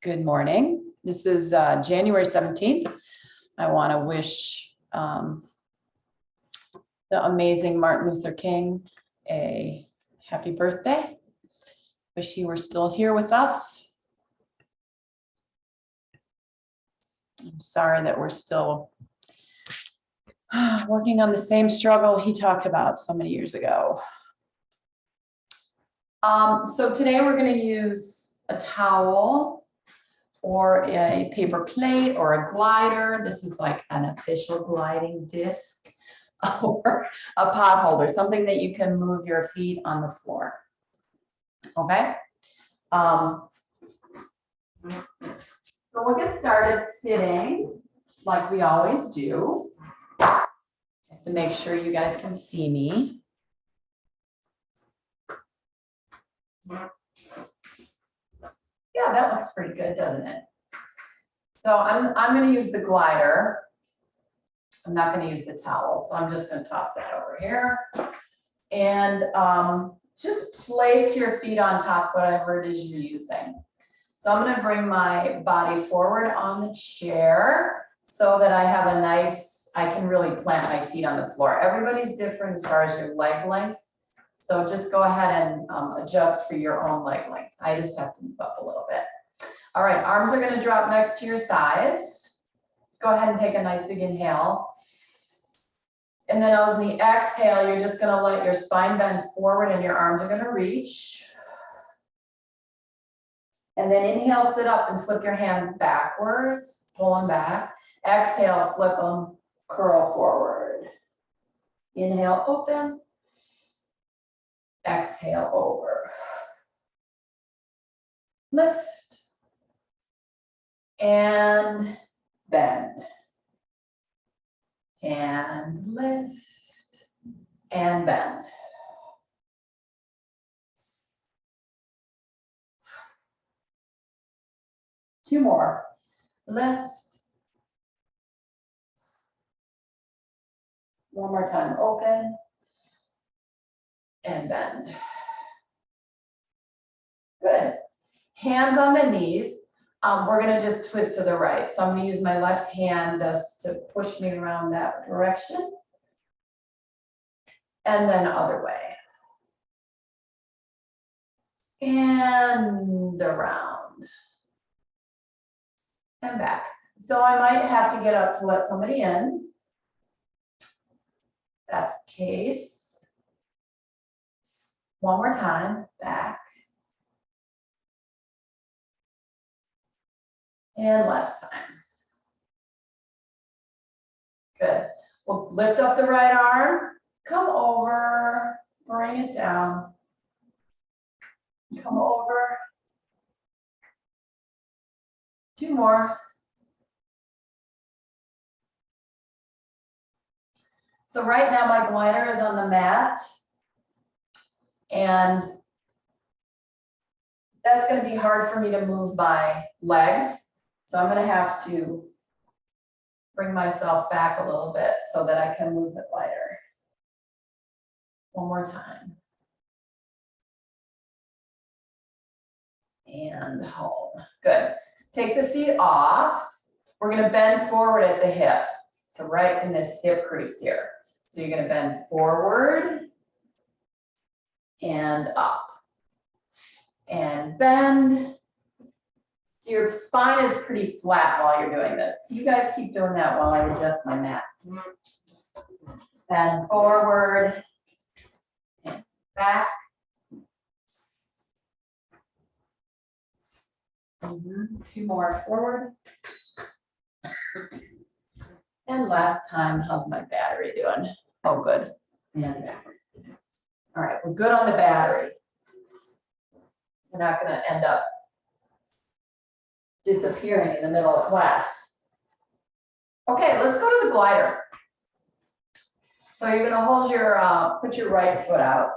Good morning. This is January 17th. I want to wish the amazing Martin Luther King a happy birthday. Wish he were still here with us. I'm sorry that we're still working on the same struggle he talked about so many years ago. So today we're going to use a towel or a paper plate or a glider. This is like an official gliding disc or a pot holder, something that you can move your feet on the floor. Okay. So we'll get started sitting like we always do. I have to make sure you guys can see me. Yeah, that looks pretty good, doesn't it? So I'm going to use the glider. I'm not going to use the towel, so I'm just going to toss that over here. And just place your feet on top, whatever it is you're using. So I'm going to bring my body forward on the chair so that I have a nice, I can really plant my feet on the floor. Everybody's different as far as your leg length. So just go ahead and adjust for your own leg length. I just have to move up a little bit. All right, arms are going to drop next to your sides. Go ahead and take a nice big inhale. And then on the exhale, you're just going to let your spine bend forward and your arms are going to reach. And then inhale, sit up and flip your hands backwards, pull them back. Exhale, flip them, curl forward. Inhale, open. Exhale, over. Lift. And bend. And lift. And bend. Two more. Lift. One more time, open. And bend. Good. Hands on the knees. We're going to just twist to the right. So I'm going to use my left hand just to push me around that direction. And then other way. And around. And back. So I might have to get up to let somebody in. That's the case. One more time, back. And last time. Good. We'll lift up the right arm, come over, bring it down. Come over. Two more. So right now my glider is on the mat. And that's going to be hard for me to move my legs. So I'm going to have to bring myself back a little bit so that I can move the glider. One more time. And home. Good. Take the feet off. We're going to bend forward at the hip. So right in this hip crease here. So you're going to bend forward and up. And bend. So your spine is pretty flat while you're doing this. You guys keep doing that while I adjust my mat. Bend forward and back. Two more forward. And last time, how's my battery doing? Oh, good. And back. All right, we're good on the battery. We're not going to end up disappearing in the middle of class. Okay, let's go to the glider. So you're going to hold your, put your right foot out,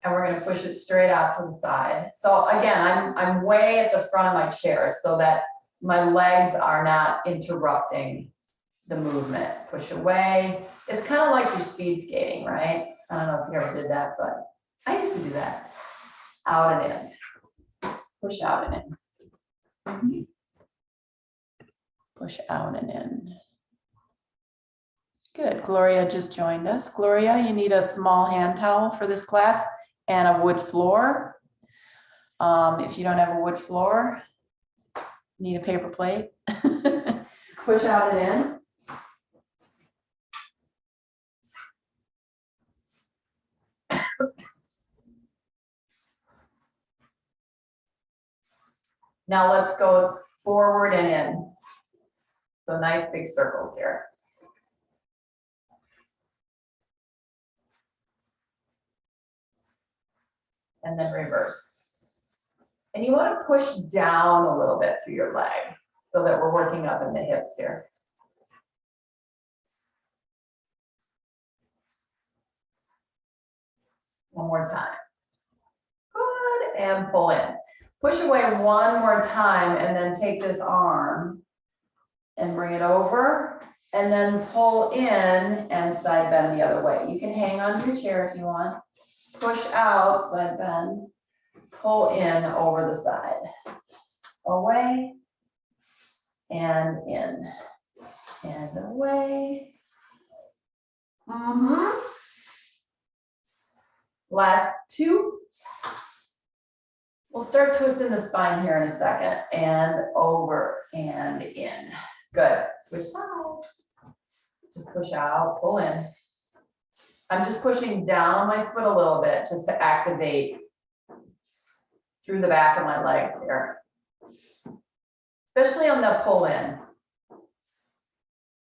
and we're going to push it straight out to the side. So again, I'm way at the front of my chair so that my legs are not interrupting the movement. Push away. It's kind of like you're speed skating, right? I don't know if you ever did that, but I used to do that. Out and in. Push out and in. Push out and in. Good, Gloria just joined us. Gloria, you need a small hand towel for this class and a wood floor. If you don't have a wood floor, need a paper plate. Push out and in. Now let's go forward and in. So nice big circles here. And then reverse. And you want to push down a little bit through your leg so that we're working up in the hips here. One more time. Good, and pull in. Push away one more time and then take this arm and bring it over and then pull in and side bend the other way. You can hang onto your chair if you want. Push out, side bend, pull in over the side. Away and in and away. Last two. We'll start twisting the spine here in a second and over and in. Good. Switch sides. Just push out, pull in. I'm just pushing down on my foot a little bit just to activate through the back of my legs here. Especially on the pull in.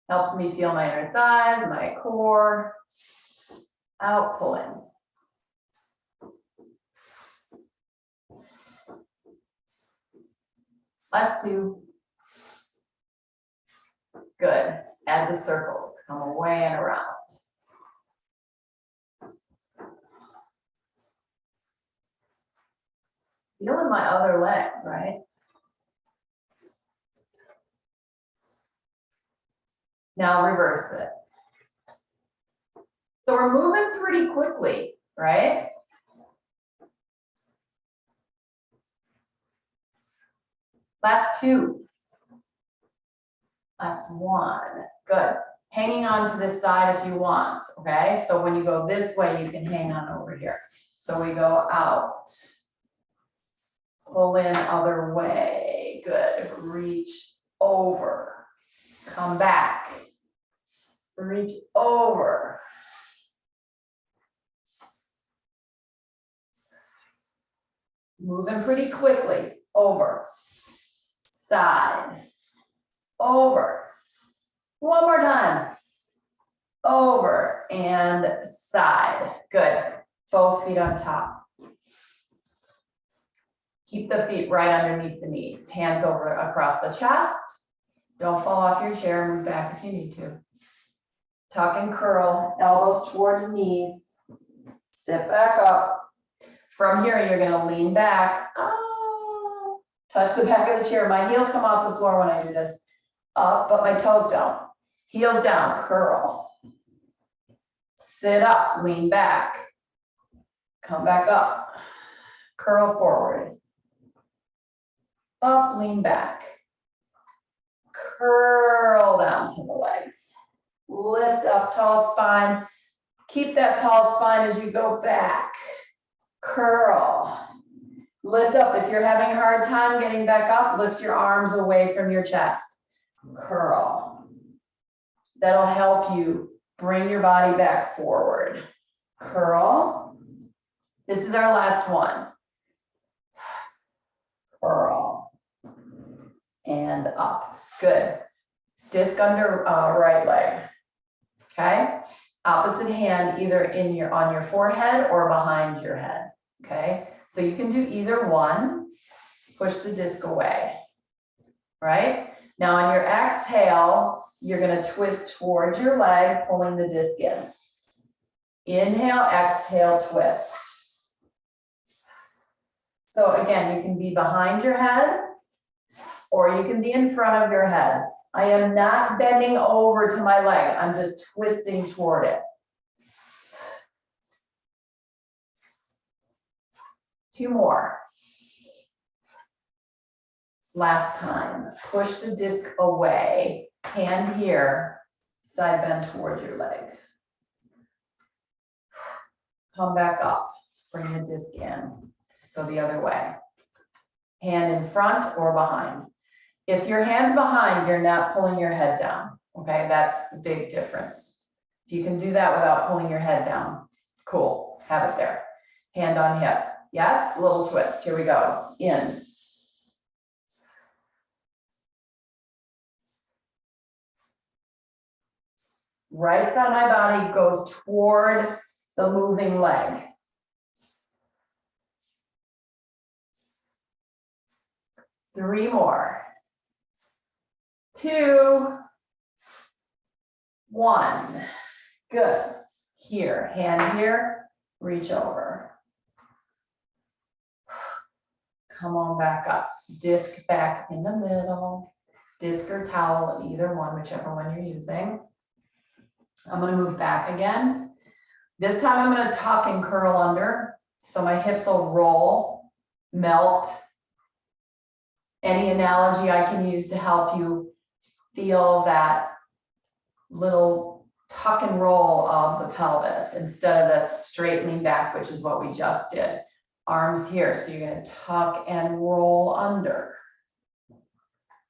Helps me feel my inner thighs, my core. Out, pull in. Last two. Good. Add the circle. Come away and around. Feeling my other leg, right? Now reverse it. So we're moving pretty quickly, right? Last two. Last one. Good. Hanging on to this side if you want, okay? So when you go this way, you can hang on over here. So we go out. Pull in other way. Good. Reach over. Come back. Reach over. Moving pretty quickly. Over. Side. Over. One more time. Over and side. Good. Both feet on top. Keep the feet right underneath the knees. Hands over across the chest. Don't fall off your chair. Move back if you need to. Tuck and curl. Elbows towards knees. Sit back up. From here, you're going to lean back. Oh, touch the back of the chair. My heels come off the floor when I do this. Up, but my toes don't. Heels down, curl. Sit up, lean back. Come back up. Curl forward. Up, lean back. Curl down to the legs. Lift up, tall spine. Keep that tall spine as you go back. Curl. Lift up. If you're having a hard time getting back up, lift your arms away from your chest. Curl. That'll help you bring your body back forward. Curl. This is our last one. Curl. And up. Good. Disc under right leg. Okay. Opposite hand either on your forehead or behind your head. Okay. So you can do either one. Push the disc away. Right? Now on your exhale, you're going to twist towards your leg, pulling the disc in. Inhale, exhale, twist. So again, you can be behind your head or you can be in front of your head. I am not bending over to my leg. I'm just twisting toward it. Two more. Last time, push the disc away, hand here, side bend towards your leg. Come back up, bring the disc in, go the other way. Hand in front or behind. If your hand's behind, you're not pulling your head down, okay? That's the big difference. If you can do that without pulling your head down, cool, have it there. Hand on hip, yes, little twist, here we go, in. Right side of my body goes toward the moving leg. Three more. 2, 1. Good. Here, hand here, reach over. Come on back up. Disc back in the middle. Disc or towel, either one, whichever one you're using. I'm going to move back again. This time I'm going to tuck and curl under. So my hips will roll, melt. Any analogy I can use to help you feel that little tuck and roll of the pelvis instead of that straight lean back, which is what we just did. Arms here, so you're going to tuck and roll under.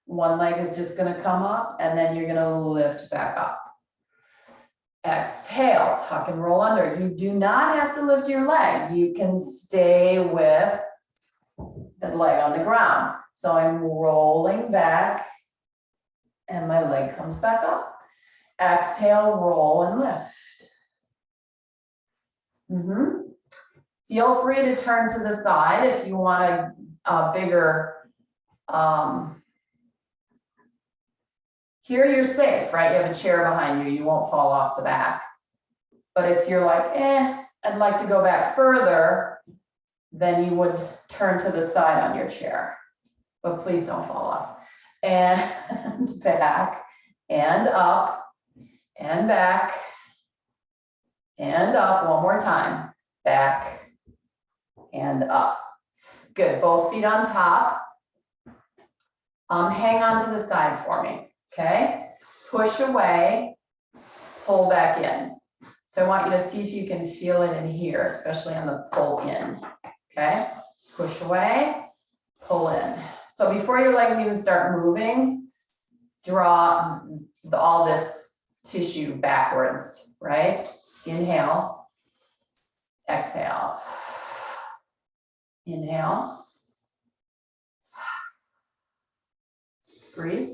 One leg is just going to come up and then you're going to lift back up. Exhale, tuck and roll under. You do not have to lift your leg. You can stay with the leg on the ground. So I'm rolling back and my leg comes back up. Exhale, roll and lift. Feel free to turn to the side if you want a bigger, here you're safe, right? You have a chair behind you, you won't fall off the back. But if you're like, I'd like to go back further, then you would turn to the side on your chair. But please don't fall off. And back, and up, and back, and up. One more time. Back, and up. Good, both feet on top. Hang on to the side for me, okay? Push away, pull back in. So I want you to see if you can feel it in here, especially on the pull in, okay? Push away, pull in. So before your legs even start moving, draw all this tissue backwards, right? Inhale, exhale. Inhale. Breathe.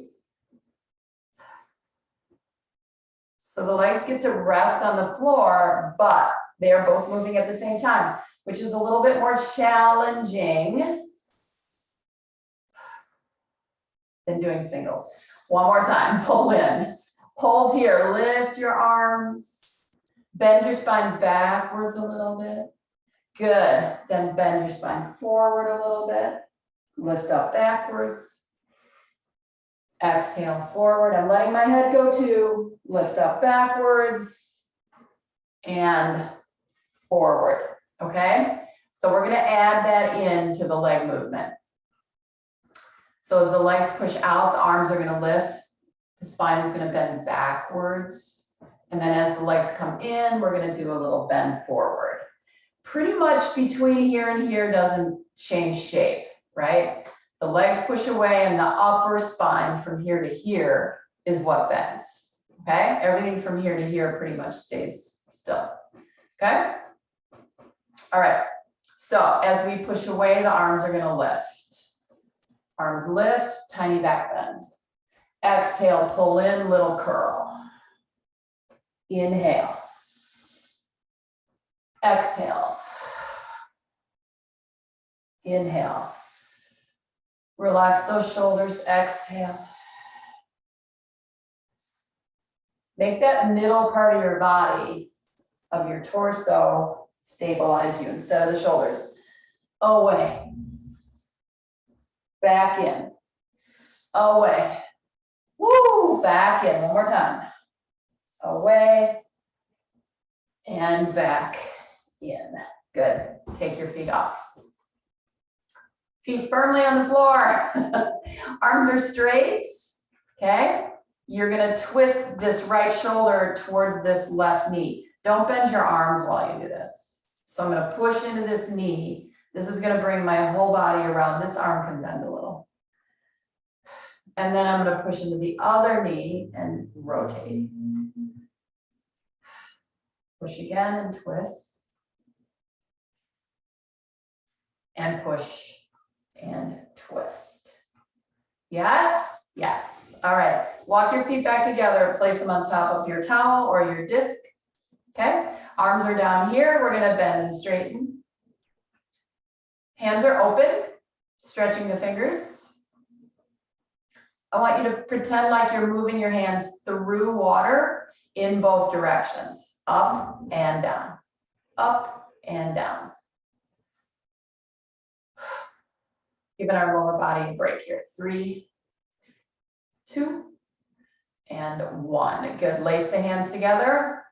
So the legs get to rest on the floor, but they are both moving at the same time, which is a little bit more challenging than doing singles. One more time, pull in. Hold here, lift your arms. Bend your spine backwards a little bit. Good, then bend your spine forward a little bit. Lift up backwards. Exhale forward, I'm letting my head go too. Lift up backwards and forward, okay? So we're gonna add that into the leg movement. So as the legs push out, the arms are gonna lift, the spine is gonna bend backwards. And then as the legs come in, we're gonna do a little bend forward. Pretty much between here and here doesn't change shape, right? The legs push away and the upper spine from here to here is what bends, okay? Everything from here to here pretty much stays still, okay? All right, so as we push away, the arms are gonna lift. Arms lift, tiny back bend. Exhale, pull in, little curl. Inhale. Exhale. Inhale. Relax those shoulders, exhale. Make that middle part of your body, of your torso, stabilize you instead of the shoulders. Away. Back in. Away. Woo, back in, one more time. Away and back in. Good, take your feet off. Feet firmly on the floor. Arms are straight, okay? You're gonna twist this right shoulder towards this left knee. Don't bend your arms while you do this. So I'm gonna push into this knee. This is gonna bring my whole body around. This arm can bend a little. And then I'm gonna push into the other knee and rotate. Push again and twist. And push and twist. Yes? Yes. All right. Walk your feet back together. Place them on top of your towel or your disc. Okay? Arms are down here. We're going to bend and straighten. Hands are open, stretching the fingers. I want you to pretend like you're moving your hands through water in both directions. Up and down. Up and down. Giving our lower body a break here. 3, 2, and 1. Good. Lace the hands together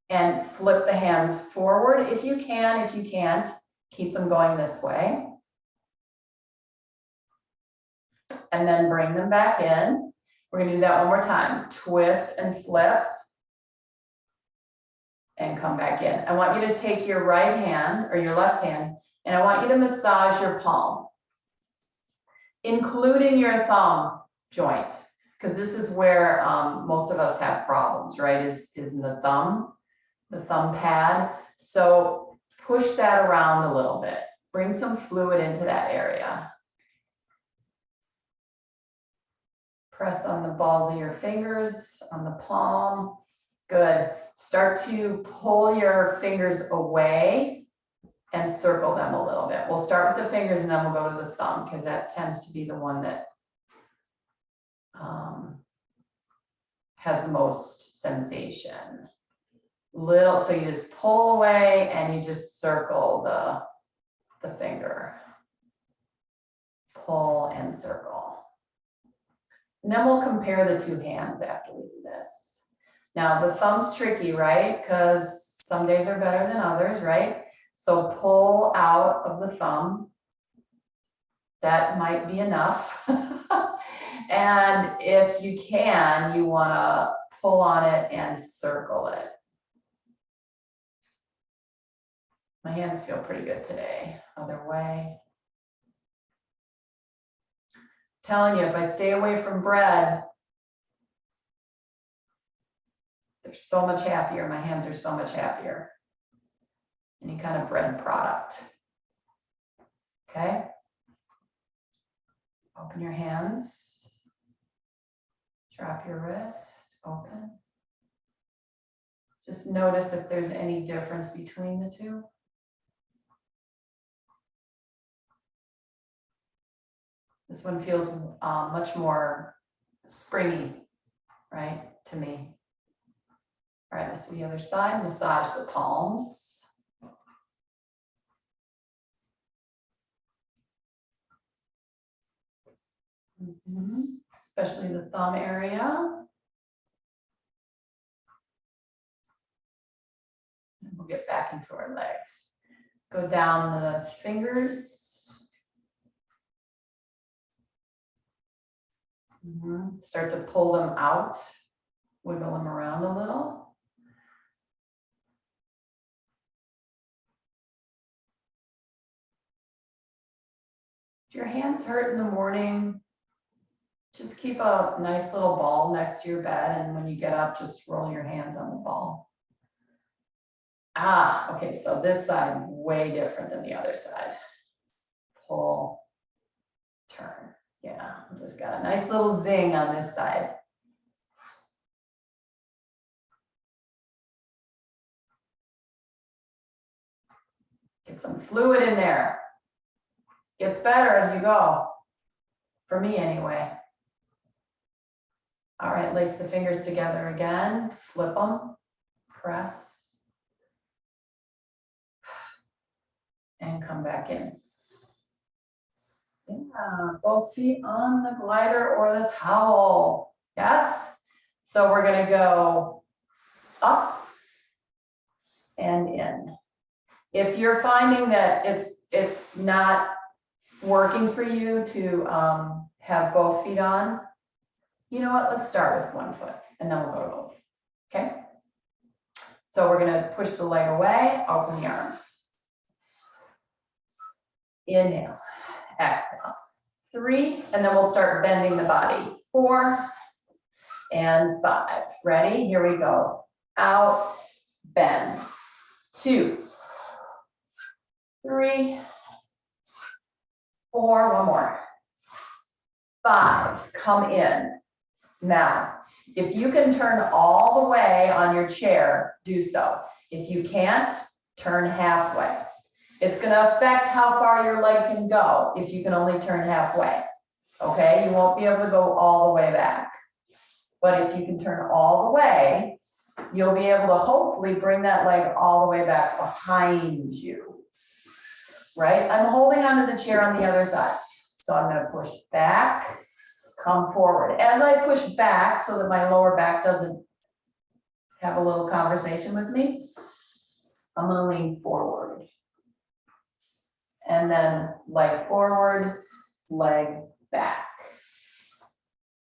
and flip the hands forward if you can. If you can't, keep them going this way. And then bring them back in. We're going to do that one more time. Twist and flip. And come back in. I want you to take your right hand or your left hand, and I want you to massage your palm, including your thumb joint, because this is where most of us have problems, right? Is in the thumb pad. So push that around a little bit. Bring some fluid into that area. Press on the balls of your fingers, on the palm. Good. Start to pull your fingers away and circle them a little bit. We'll start with the fingers and then we'll go to the thumb because that tends to be the one that has the most sensation. So you just pull away and you just circle the finger. Pull and circle. And then we'll compare the two hands after we do this. Now the thumb's tricky, right? Because some days are better than others, right? So pull out of the thumb. That might be enough. And if you can, you want to pull on it and circle it. My hands feel pretty good today. Other way. Telling you, if I stay away from bread, they're so much happier. My hands are so much happier. Any kind of bread product. Okay. Open your hands. Drop your wrist. Open. Just notice if there's any difference between the two. This one feels much more springy, right, to me. All right, let's do the other side. Massage the palms. Especially the thumb area. And we'll get back into our legs. Go down the fingers. Start to pull them out. Wiggle them around a little. If your hands hurt in the morning, just keep a nice little ball next to your bed, and when you get up, just roll your hands on the ball. Okay, so this side, way different than the other side. Pull, turn. Yeah, just got a nice little zing on this side. Get some fluid in there. Gets better as you go. For me anyway. All right, lace the fingers together again. Flip them. Press. And come back in. Yeah, both feet on the glider or the towel. Yes? So we're going to go up and in. If you're finding that it's not working for you to have both feet on, you know what, let's start with one foot and then we'll go to both, okay? So we're gonna push the leg away, open the arms. Inhale, exhale, 3, and then we'll start bending the body. 4 and 5. Ready? Here we go. Out, bend. 2, 3, 4, one more. 5, come in. Now, if you can turn all the way on your chair, do so. If you can't, turn halfway. It's gonna affect how far your leg can go if you can only turn halfway, okay? You won't be able to go all the way back. But if you can turn all the way, you'll be able to hopefully bring that leg all the way back behind you, right? I'm holding onto the chair on the other side. So I'm gonna push back, come forward. As I push back so that my lower back doesn't have a little conversation with me, I'm gonna lean forward. And then leg forward, leg back.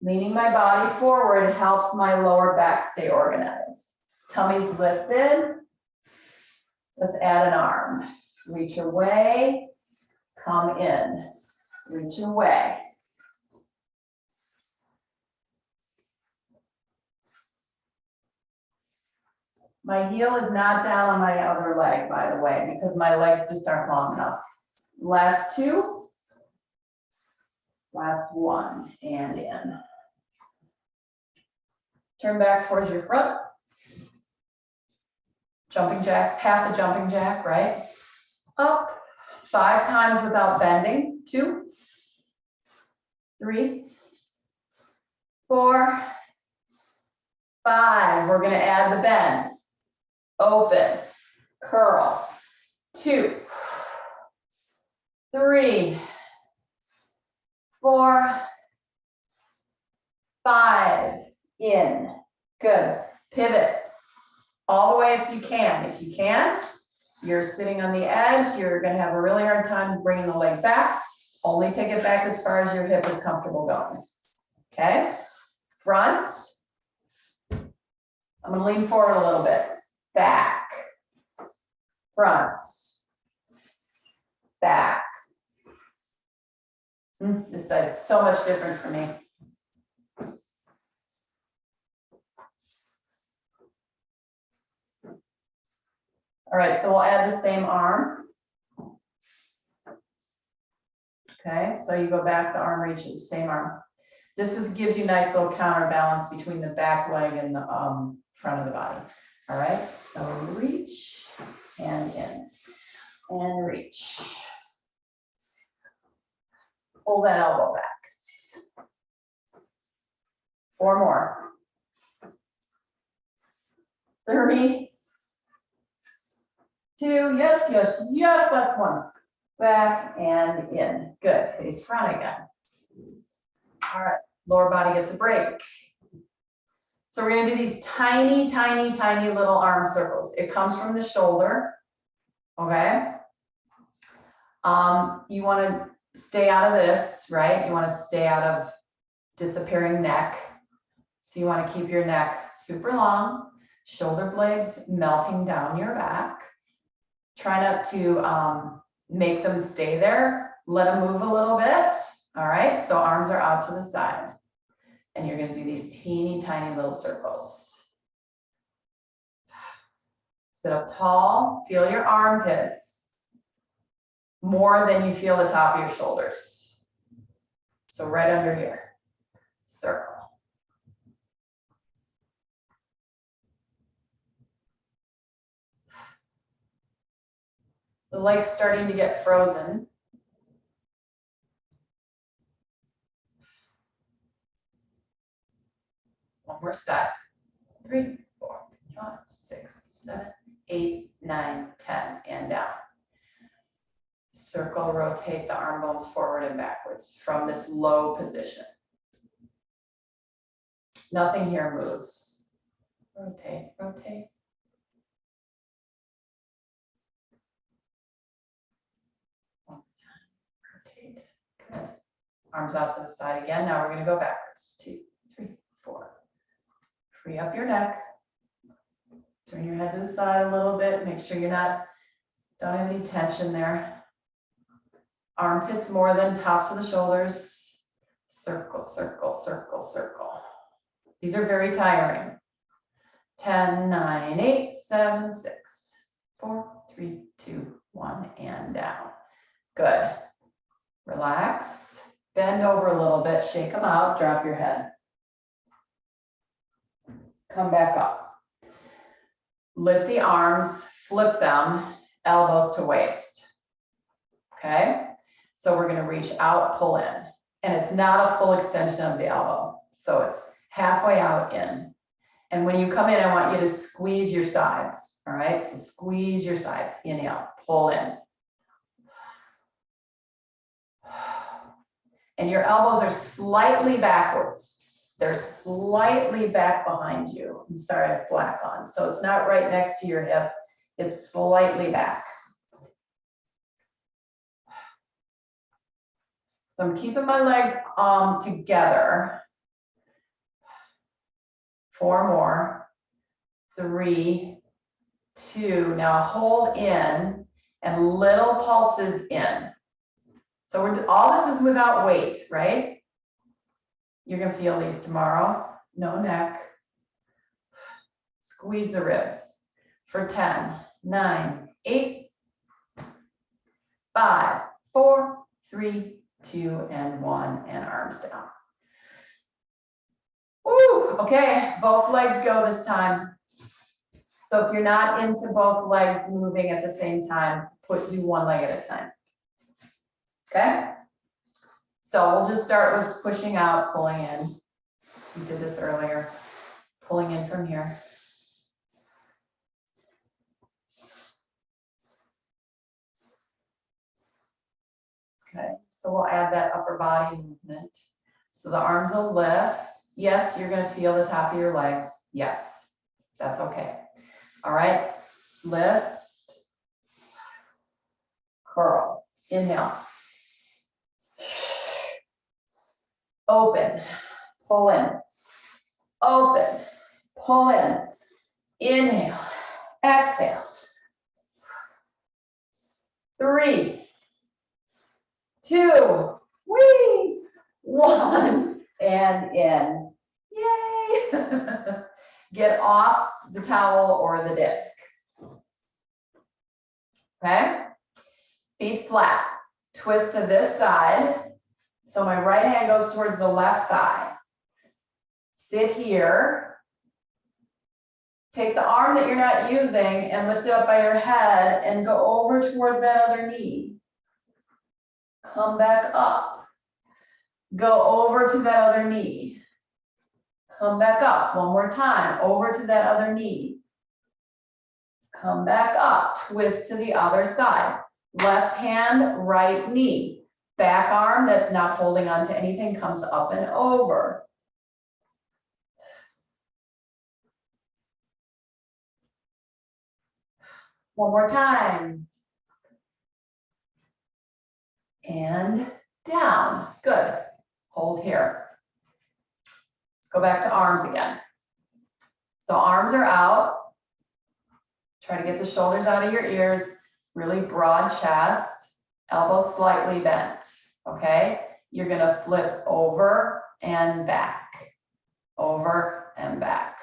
Leaning my body forward helps my lower back stay organized. Tummy's lifted. Let's add an arm. Reach away, come in, reach away. My heel is not down on my other leg, by the way, because my legs just aren't long enough. Last 2. Last 1, and in. Turn back towards your front. Jumping jacks, half a jumping jack, right? Up, 5 times without bending. 2, 3, 4, 5. We're gonna add the bend. Open, curl. 2, 3, 4, 5. In. Good. Pivot. All the way if you can. If you can't, you're sitting on the edge. You're going to have a really hard time bringing the leg back. Only take it back as far as your hip is comfortable going. Okay? Front. I'm going to lean forward a little bit. Back. Front. Back. This side's so much different for me. All right, so we'll add the same arm. Okay, so you go back, the arm reaches, same arm. This gives you nice little counterbalance between the back leg and the front of the body. All right, so reach and in and reach. Pull that elbow back. 4 more. 30. 2, yes, yes, yes, last 1. Back and in. Good, face front again. All right, lower body gets a break. So we're gonna do these tiny, tiny, tiny little arm circles. It comes from the shoulder, okay? You wanna stay out of this, right? You wanna stay out of disappearing neck. So you wanna keep your neck super long, shoulder blades melting down your back. Try not to make them stay there. Let them move a little bit. All right, so arms are out to the side. And you're gonna do these teeny tiny little circles. Sit up tall, feel your armpits more than you feel the top of your shoulders. So right under here, circle. The leg's starting to get frozen. One more set. 3, 4, 5, 6, 7, 8, 9, 10, and down. Circle, rotate the arm bones forward and backwards from this low position. Nothing here moves. Rotate, rotate. rotate. Good. Arms out to the side again. Now we're going to go backwards. 2, 3, 4. Free up your neck. Turn your head to the side a little bit. Make sure don't have any tension there. Armpits more than tops of the shoulders. Circle, circle, circle, circle. These are very tiring. 10, 9, 8, 7, 6, 4, 3, 2, 1, and down. Good. Relax. Bend over a little bit, shake them out, drop your head. Come back up. Lift the arms, flip them, elbows to waist. Okay? So we're going to reach out, pull in. And it's not a full extension of the elbow. So it's halfway out in. And when you come in, I want you to squeeze your sides. All right? So squeeze your sides. Inhale, pull in. And your elbows are slightly backwards. They're slightly back behind you. I'm sorry, I have black on. So it's not right next to your hip. It's slightly back. So I'm keeping my legs together. 4 more. 3, 2. Now hold in and little pulses in. So all this is without weight, right? You're going to feel these tomorrow. No neck. Squeeze the ribs for 10, 9, 8, 5, 4, 3, 2, and 1, and arms down. Woo! Okay, both legs go this time. So if you're not into both legs moving at the same time, do one leg at a time. Okay? So we'll just start with pushing out, pulling in. We did this earlier. Pulling in from here. Okay, so we'll add that upper body movement. So the arms will lift. Yes, you're going to feel the top of your legs. Yes, that's okay. All right, lift, curl, inhale. Open, pull in, open, pull in, inhale, exhale. 3, 2, whee, 1, and in. Yay! Get off the towel or the disc. Okay? Feet flat. Twist to this side. So my right hand goes towards the left thigh. Sit here. Take the arm that you're not using and lift it up by your head and go over towards that other knee. Come back up. Go over to that other knee. Come back up. One more time. Over to that other knee. Come back up. Twist to the other side. Left hand, right knee. Back arm that's not holding on to anything comes up and over. One more time. And down. Good. Hold here. Let's go back to arms again. So arms are out. Try to get the shoulders out of your ears. Really broad chest. Elbows slightly bent. Okay? You're going to flip over and back. Over and back.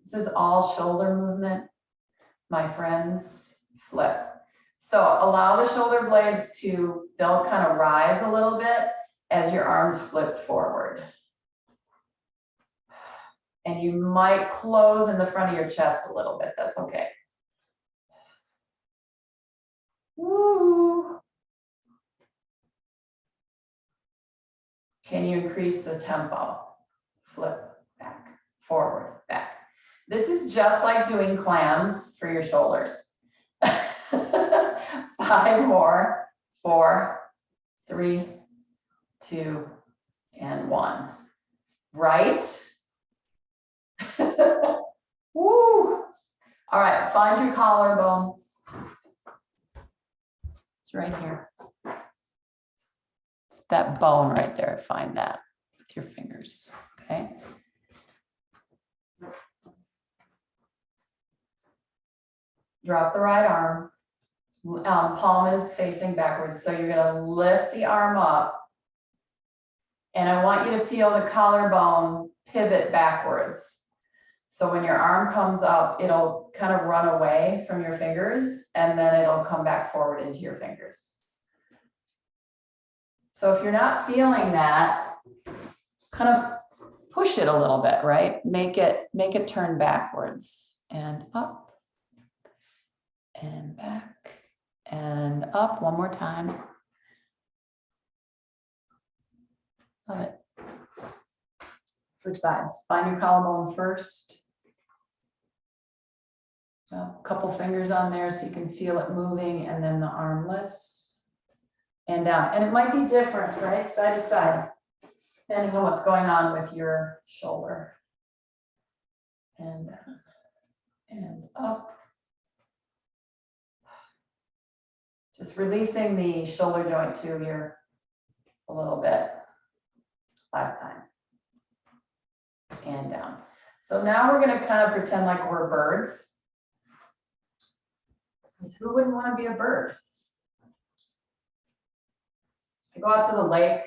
This is all shoulder movement, my friends. Flip. So allow the shoulder blades they'll kind of rise a little bit as your arms flip forward. And you might close in the front of your chest a little bit. That's okay. Woo. Can you increase the tempo? Flip, back, forward, back. This is just like doing clams for your shoulders. 5 more. 4, 3, 2, and 1. Right? Woo! All right, find your collarbone. It's It's right here. It's that bone right there. Find that with your fingers, okay? Drop the right arm. Palm is facing backwards, so you're gonna lift the arm up. And I want you to feel the collarbone pivot backwards. So when your arm comes up, it'll kind of run away from your fingers and then it'll come back forward into your fingers. So if you're not feeling that, kind of push it a little bit, right? Make it turn backwards and up and back and up. One more time. Love it. Switch sides. Find your collarbone first. A couple fingers on there so you can feel it moving, and then the arm lifts and down. And it might be different, right? Side to side, depending on what's going on with your shoulder. And down and up. Just releasing the shoulder joint too here a little bit. Last time. And down. So now we're going to kind of pretend like we're birds. Because who wouldn't want to be a bird? I go out to the lake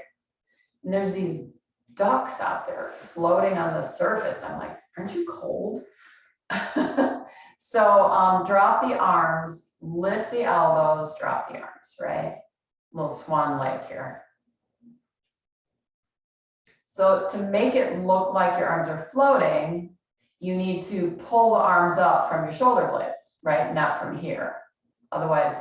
and there's these ducks out there floating on the surface. I'm like, aren't you cold? So drop the arms, lift the elbows, drop the arms, right? Little swan lake here. So to make it look like your arms are floating, you need to pull the arms up from your shoulder blades, right? Not from here. Otherwise,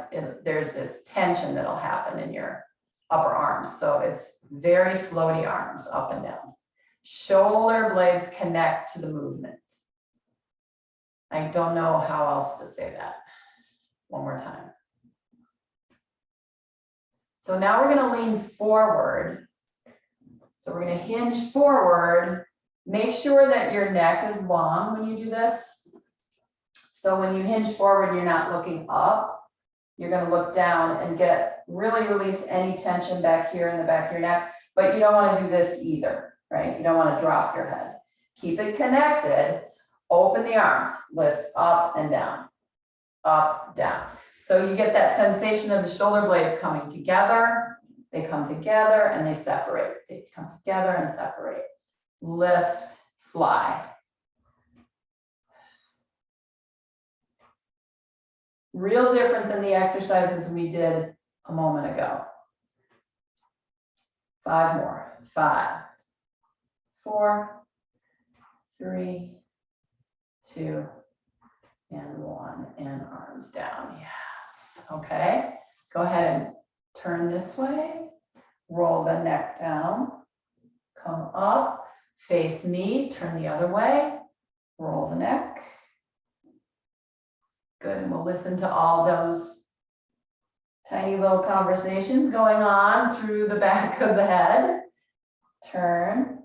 there's this tension that'll happen in your upper arms. So it's very floaty arms up and down. Shoulder blades connect to the movement. I don't know how else to say that. One more time. So now we're going to lean forward. So we're going to hinge forward. Make sure that your neck is long when you do this. So when you hinge forward, you're not looking up. You're going to look down and really release any tension back here in the back of your neck. But you don't want to do this either, right? You don't want to drop your head. Keep it connected. Open the arms. Lift up and down. Up, down. So you get that sensation of the shoulder blades coming together. They come together and they separate. They come together and separate. Lift, fly. Real different than the exercises we did a moment ago. 5 more. 5, 4, 3, 2, and 1. And arms down. Yes. Okay. Go ahead and turn this way. Roll the neck down. Come up. Face me. Turn the other way. Roll the neck. Good, and we'll listen to all those tiny little conversations going on through the back of the head. Turn.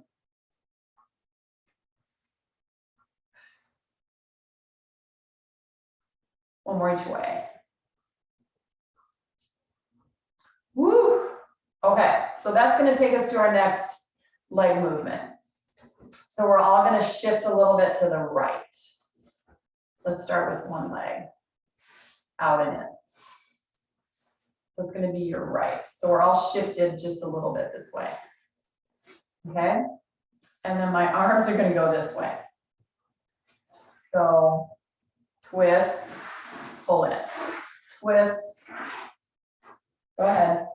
One more each way. Woo! Okay, so that's going to take us to our next leg movement. So we're all going to shift a little bit to the right. Let's start with one leg, out and in. So it's going to be your right. So we're all shifted just a little bit this way. Okay? And then my arms are going to go this way. So twist, pull in. Twist. Go ahead.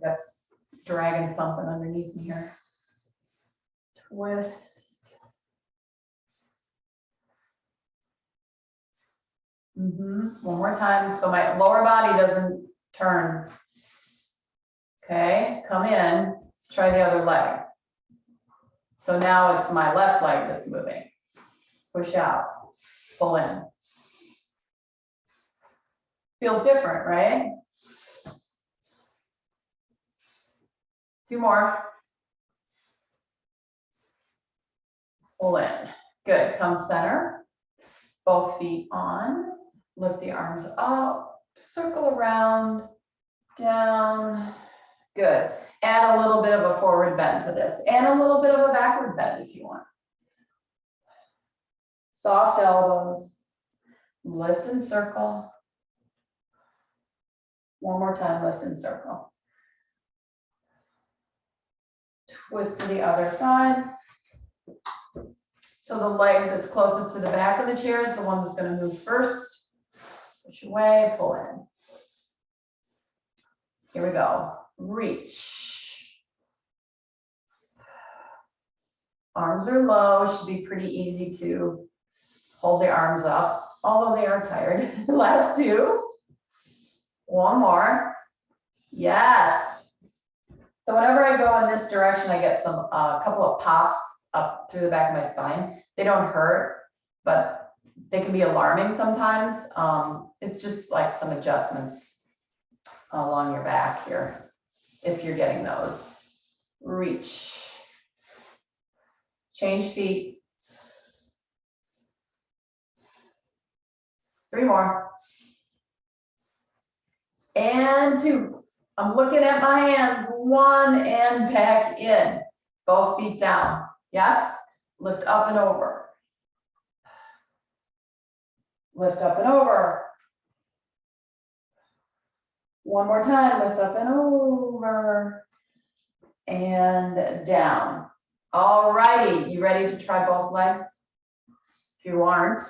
That's dragging something underneath me here. Twist. One more time, so my lower body doesn't turn. Okay, come in, try the other leg. So now it's my left leg that's moving. Push out, pull in. Feels different, right? 2 more. Pull in. Good, come center. Both feet on. Lift the arms up, circle around, down. Good. Add a little bit of a forward bend to this and a little bit of a backward bend if you want. Soft elbows. Lift and circle. One more time, lift and circle. Twist to the other side. So the leg that's closest to the back of the chair is the one that's going to move first. Push away, pull in. Here we go. Reach. Arms are low, should be pretty easy to hold the arms up, although they are tired. Last two. One more. Yes. So whenever I go in this direction, I get some couple of pops up through the back of my spine. They don't hurt, but they can be alarming sometimes. It's just like some adjustments along your back here, if you're getting those. Reach. Change feet. 3 more. And 2. I'm looking at my hands. 1 and back in. Both feet down. Yes? Lift up and over. Lift up and over. One more time. Lift up and over. And down. All righty. You ready to try both legs? If you aren't,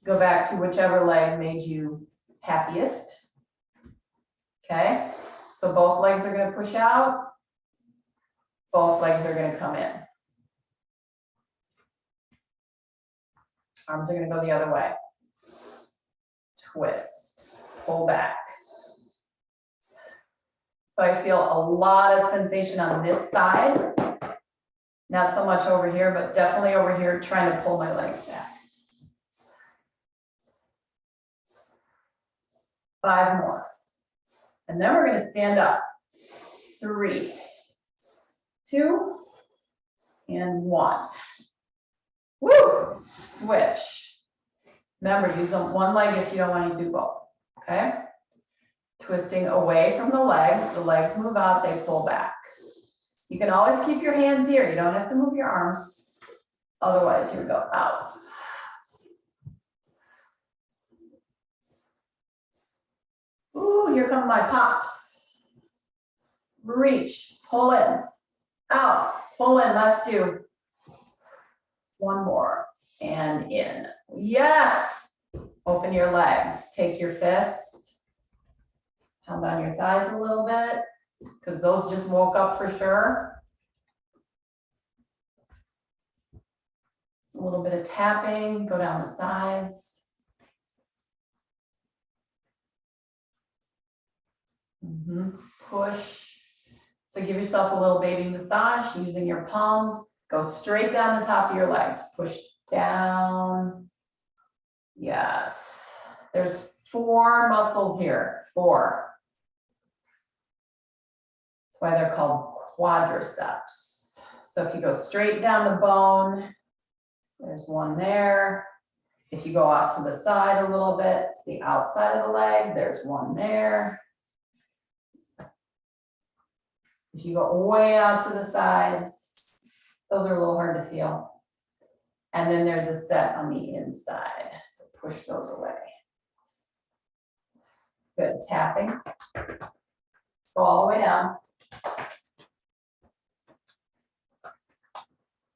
go back to whichever leg made you happiest. Okay? So both legs are going to push out. Both legs are going to come in. Arms are going to go the other way. Twist, pull back. So I feel a lot of sensation on this side. Not so much over here, but definitely over here, trying to pull my legs back. 5 more. And then we're going to stand up. 3, 2, and 1. Woo! Switch. Remember, use one leg if you don't want to do both, okay? Twisting away from the legs move out, they pull back. You can always keep your hands here, you don't have to move your arms. Otherwise, here we go, out. Ooh, here come my pops. Reach, pull in, out, pull in, last 2. 1 more, and in. Yes! Open your legs, take your fists, pound on your thighs a little bit, because those just woke up for sure. A little bit of tapping, go down the sides. Push. So give yourself a little baby massage using your palms. Go straight down the top of your legs. Push down. Yes. There's 4 muscles here. 4. That's why they're called quadriceps. So if you go straight down the bone, there's 1 there. If you go off to the side a little bit, to the outside of the leg, there's 1 there. If you go way out to the sides, those are a little hard to feel. And then there's a set on the inside. So push those away. Good, tapping. Go all the way down.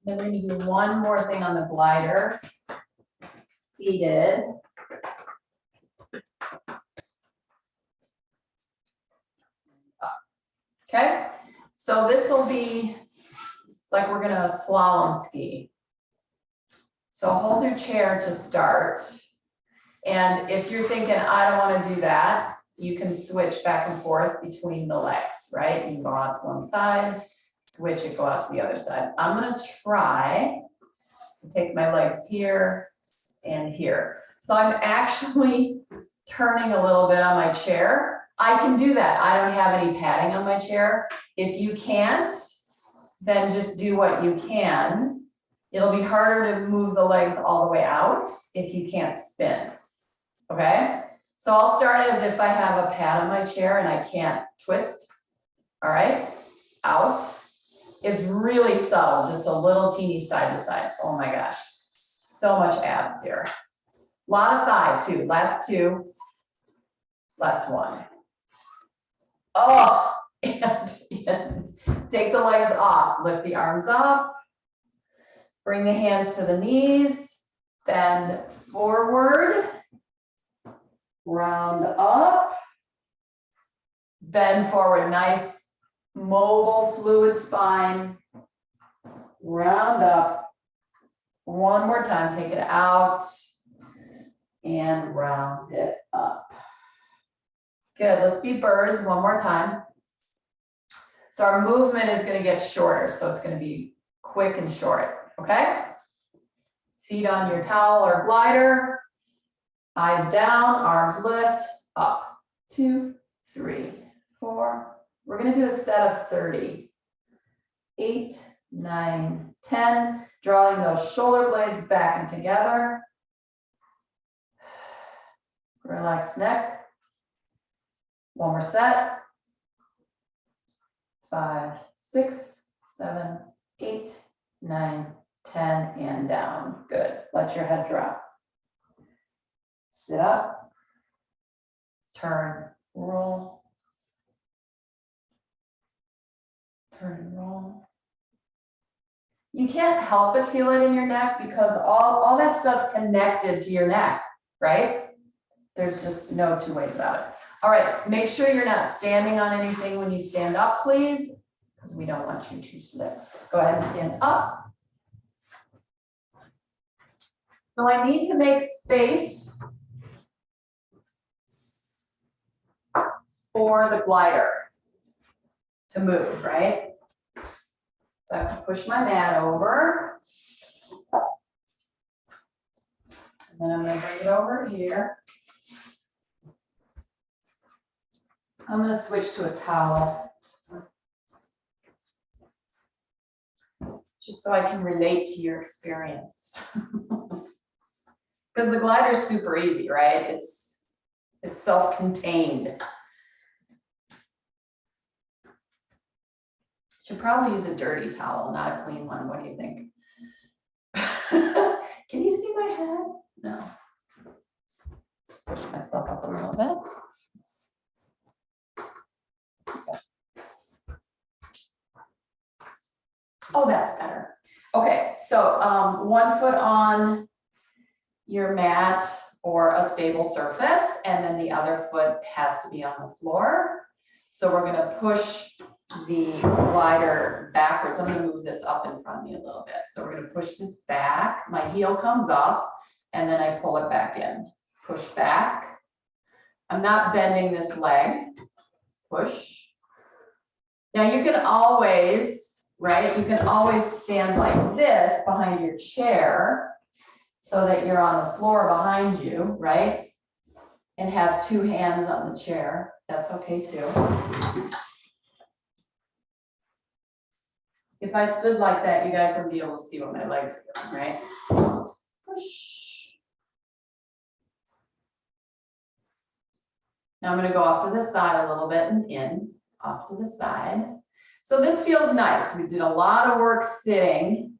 Then we're going to do one more thing on the gliders. Seated. Okay, so this will be, it's like we're gonna slalom ski. So hold your chair to start. And if you're thinking, I don't want to do that, you can switch back and forth between the legs, right? You can go out to one side, switch it, go out to the other side. I'm gonna try to take my legs here and here. So I'm actually turning a little bit on my chair. I can do that. I don't have any padding on my chair. If you can't, then just do what you can. It'll be harder to move the legs all the way out if you can't spin, okay? So I'll start as if I have a pad on my chair and I can't twist. All right, out. It's really subtle, just a little teeny side to side. Oh my gosh, so much abs here. A lot of thigh too, last two, last one. Oh, and in. Take the legs off, lift the arms up, bring the hands to the knees, bend forward, round up, bend forward, nice mobile fluid spine, round up. One more time, take it out and round it up. Good, let's be birds one more time. So our movement is going to get shorter, so it's going to be quick and short, okay? Feet on your towel or glider, eyes down, arms lift, up. 2, 3, 4. We're going to do a set of 30. 8, 9, 10. Drawing those shoulder blades back and together. Relax neck. One more set. 5, 6, 7, 8, 9, 10, and down. Good. Let your head drop. Sit up. Turn, roll. Turn and roll. You can't help but feel it in your neck because all that stuff's connected to your neck, right? There's just no two ways about it. All right, make sure you're not standing on anything when you stand up, please, because we don't want you to slip. Go ahead and stand up. So I need to make space for the glider to move, right? So I have to push my mat over. And then I'm going to bring it over here. I'm going to switch to a towel. Just so I can relate to your experience. Because the glider is super easy, right? It's self-contained. Should probably use a dirty towel, not a clean one. What do you think? Can you see my head? No. Push myself up a little bit. Oh, that's better. Okay, so 1 foot on your mat or a stable surface, and then the other foot has to be on the floor. So we're going to push the glider backwards. I'm going to move this up in front of me a little bit. So we're going to push this back. My heel comes up, and then I pull it back in. Push back. I'm not bending this leg. Push. Now you can always, right? You can always stand like this behind your chair so that you're on the floor behind you, right? And have 2 hands on the chair. That's okay too. If I stood like that, you guys wouldn't be able to see what my legs are doing, right? Push. Now I'm going to go off to the side a little bit and in, off to the side. So this feels nice. We did a lot of work sitting.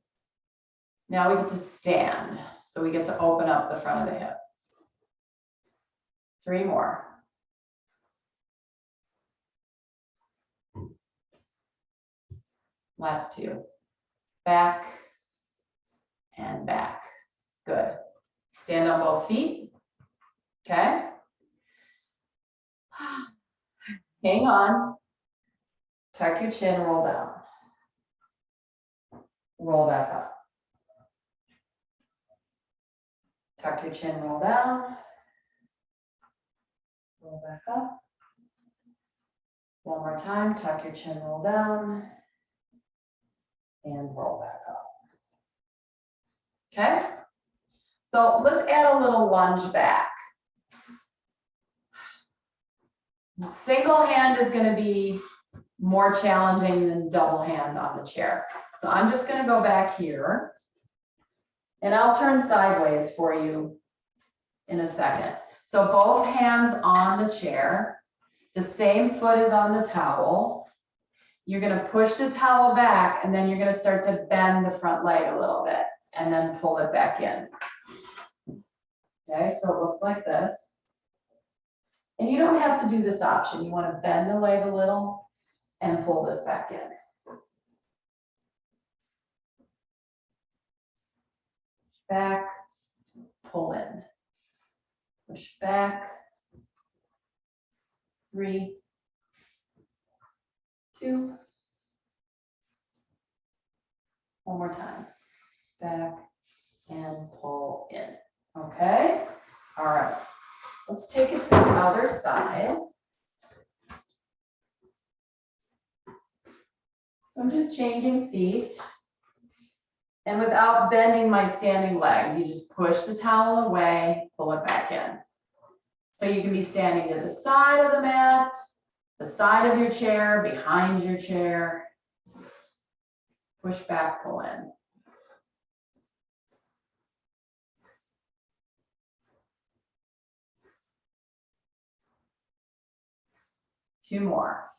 Now we get to stand. So we get to open up the front of the hip. 3 more. Last 2. Back and back. Good. Stand on both feet. Okay. Hang on. Tuck your chin, roll down. Roll back up. Tuck your chin, roll down. Roll back up. One more time, tuck your chin, roll down. And roll back up. Okay? So let's add a little lunge back. Single hand is going to be more challenging than double hand on the chair. So I'm just going to go back here and I'll turn sideways for you in a second. So both hands on the chair, the same foot is on the towel. You're gonna push the towel back and then you're gonna start to bend the front leg a little bit and then pull it back in. Okay, so it looks like this. And you don't have to do this option. You wanna bend the leg a little and pull this back in. Back, pull in. Push back. 3, 2. One more time. Back and pull in. Okay? All right. Let's take it to the other side. So I'm just changing feet. And without bending my standing leg, you just push the towel away, pull it back in. So you can be standing to the side of the mat, the side of your chair, behind your chair. Push back, pull in. Two more.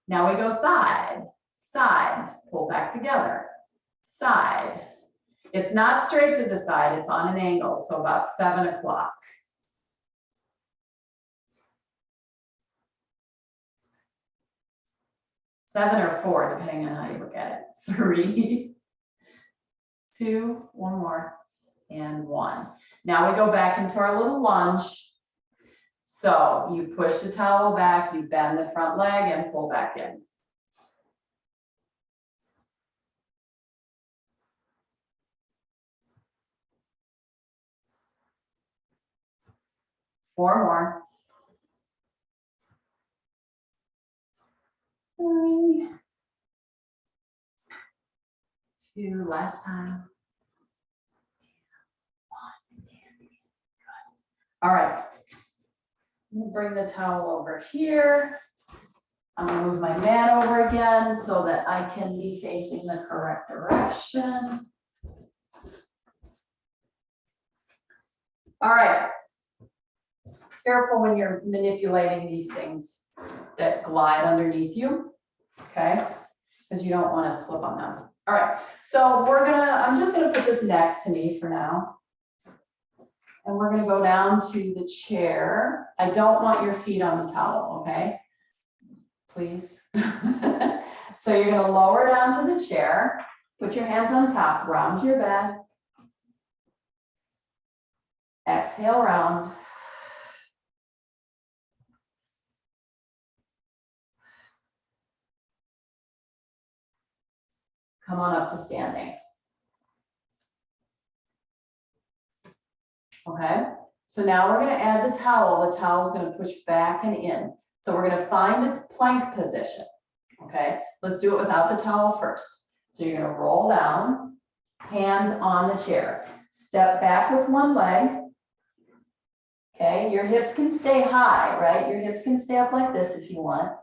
Now we go side, side, pull back together, side. It's not straight to the side, it's on an angle, so about 7 o'clock. Seven or 4, depending on how you look at it. 3, 2, one more, and 1. Now we go back into our little lunge. So you push the towel back, you bend the front leg and pull back in. Four more. 3, 2, last time. 1. Good. All right. I'm gonna bring the towel over here. I'm gonna move my mat over again so that I can be facing the correct direction. All right. Careful when you're manipulating these things that glide underneath you, okay? Because you don't want to slip on them. All right, so I'm just gonna put this next to me for now. And we're gonna go down to the chair. I don't want your feet on the towel, okay? Please. So you're gonna lower down to the chair, put your hands on top, round your back. Exhale, round. Come on up to standing. Okay, so now we're gonna add the towel. The towel is gonna push back and in. So we're gonna find a plank position, okay? Let's do it without the towel first. So you're gonna roll down, hands on the chair. Step back with one leg. Okay, your hips can stay high, right? Your hips can stay up like this if you want.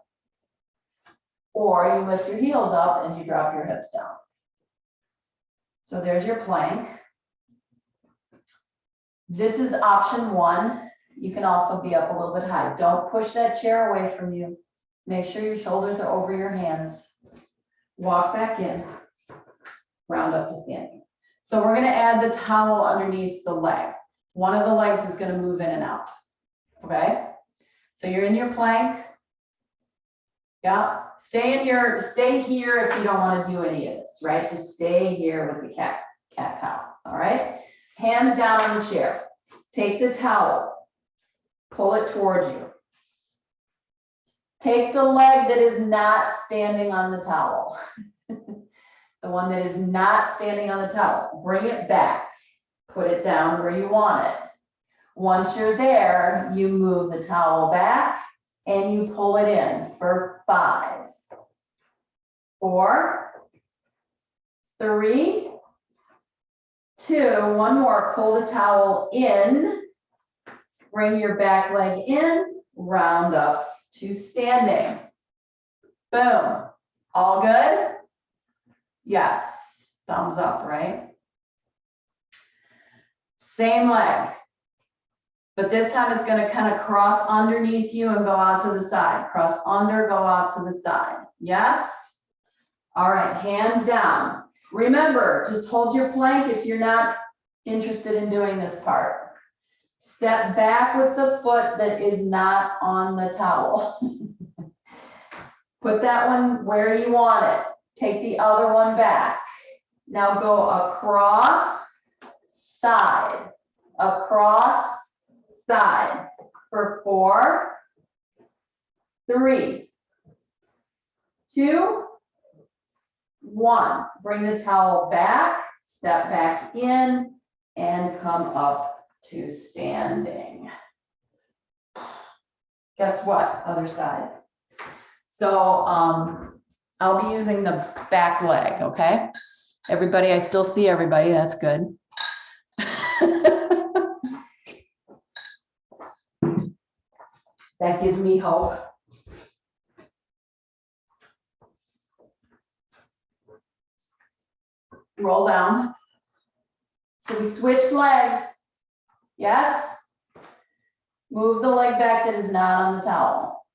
Or you lift your heels up and you drop your hips down. So there's your plank. This is option 1. You can also be up a little bit high. Don't push that chair away from you. Make sure your shoulders are over your hands. Walk back in, round up to standing. So we're gonna add the towel underneath the leg. One of the legs is gonna move in and out, okay? So you're in your plank. Yeah, stay here if you don't wanna do any of this, right? Just stay here with the cat-cow, all right? Hands down on the chair. Take the towel, pull it towards you. Take the leg that is not standing on the towel. The one that is not standing on the towel, bring it back. Put it down where you want it. Once you're there, you move the towel back and you pull it in for 5, 4, 3, 2, one more, pull the towel in, bring your back leg in, round up to standing. Boom, all good? Yes, thumbs up, right? Same leg. But this time it's gonna kind of cross underneath you and go out to the side. Cross under, go out to the side. Yes? All right, hands down. Remember, just hold your plank if you're not interested in doing this part. Step back with the foot that is not on the towel. Put that one where you want it. Take the other one back. Now go across, side, across, side for 4, 3, 2, 1. Bring the towel back, step back in, and come up to standing. Guess what? Other side. So I'll be using the back leg, okay? Everybody, I still see everybody. That's good. That gives me hope. Roll down. So we switch legs. Yes? Move the leg back that is not on the towel.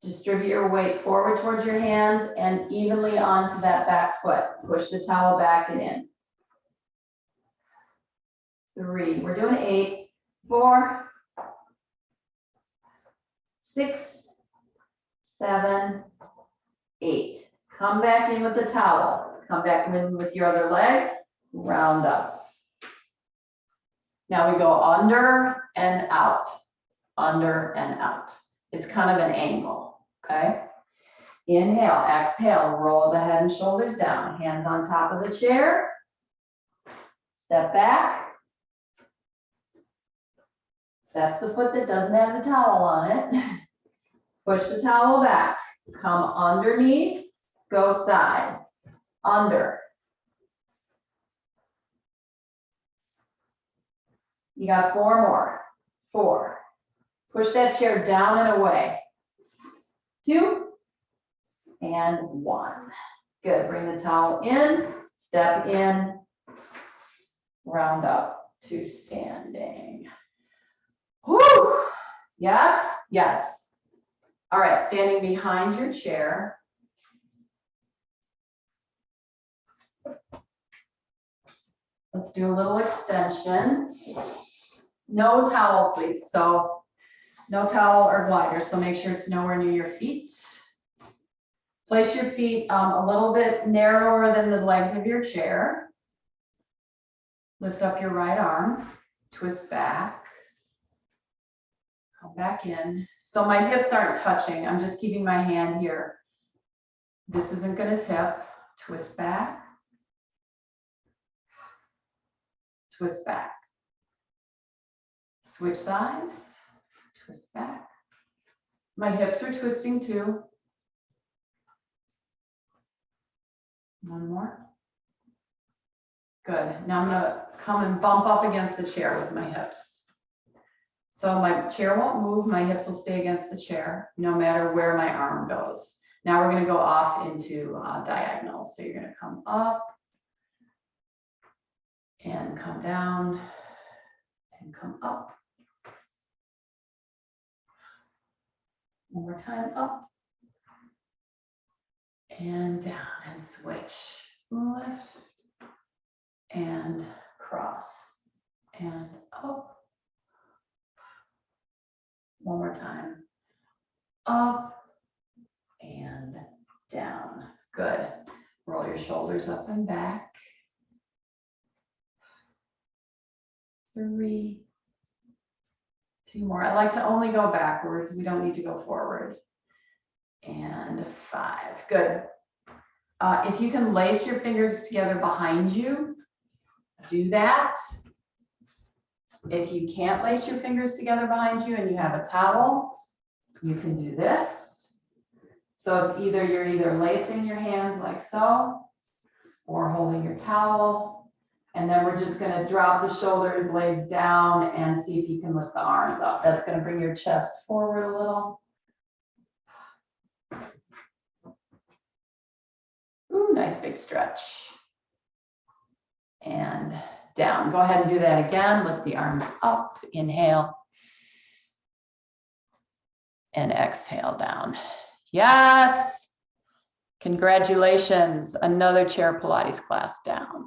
Distribute your weight forward towards your hands and evenly onto that back foot. Push the towel back and in. 3, we're doing 8, 4, 6, 7, 8. Come back in with the towel. Come back in with your other leg. Round up. Now we go under and out. Under and out. It's kind of an angle, okay? Inhale, exhale, roll the head and shoulders down. Hands on top of the chair. Step back. That's the foot that doesn't have the towel on it. Push the towel back. Come underneath, go side, under. You got 4 more. 4. Push that chair down and away. 2 and 1. Good. Bring the towel in, step in, round up to standing. Whew. Yes, yes. All right, standing behind your chair. Let's do a little extension. No towel, please. So no towel or glider, so make sure it's nowhere near your feet. Place your feet a little bit narrower than the legs of your chair. Lift up your right arm, twist back. Come back in. So my hips aren't touching. I'm just keeping my hand here. This isn't going to tip. Twist back. Twist back. Switch sides. Twist back. My hips are twisting too. One more. Good. Now I'm going to come and bump up against the chair with my hips. So my chair won't move, my hips will stay against the chair, no matter where my arm goes. Now we're going to go off into diagonals. So you're going to come up and come down and come up. One more time, up and down and switch. Lift and cross and up. One more time. Up and down. Good. Roll your shoulders up and back. 3, 2 more. I like to only go backwards. We don't need to go forward. And 5. Good. If you can lace your fingers together behind you, do that. If you can't lace your fingers together behind you and you have a towel, you can do this. So it's either you're either lacing your hands like so, or holding your towel. And then we're just going to drop the shoulder blades down and see if you can lift the arms up. That's going to bring your chest forward a little. Ooh, nice big stretch. And down. Go ahead and do that again. Lift the arms up, inhale. And exhale down. Yes. Congratulations. Another chair Pilates class down.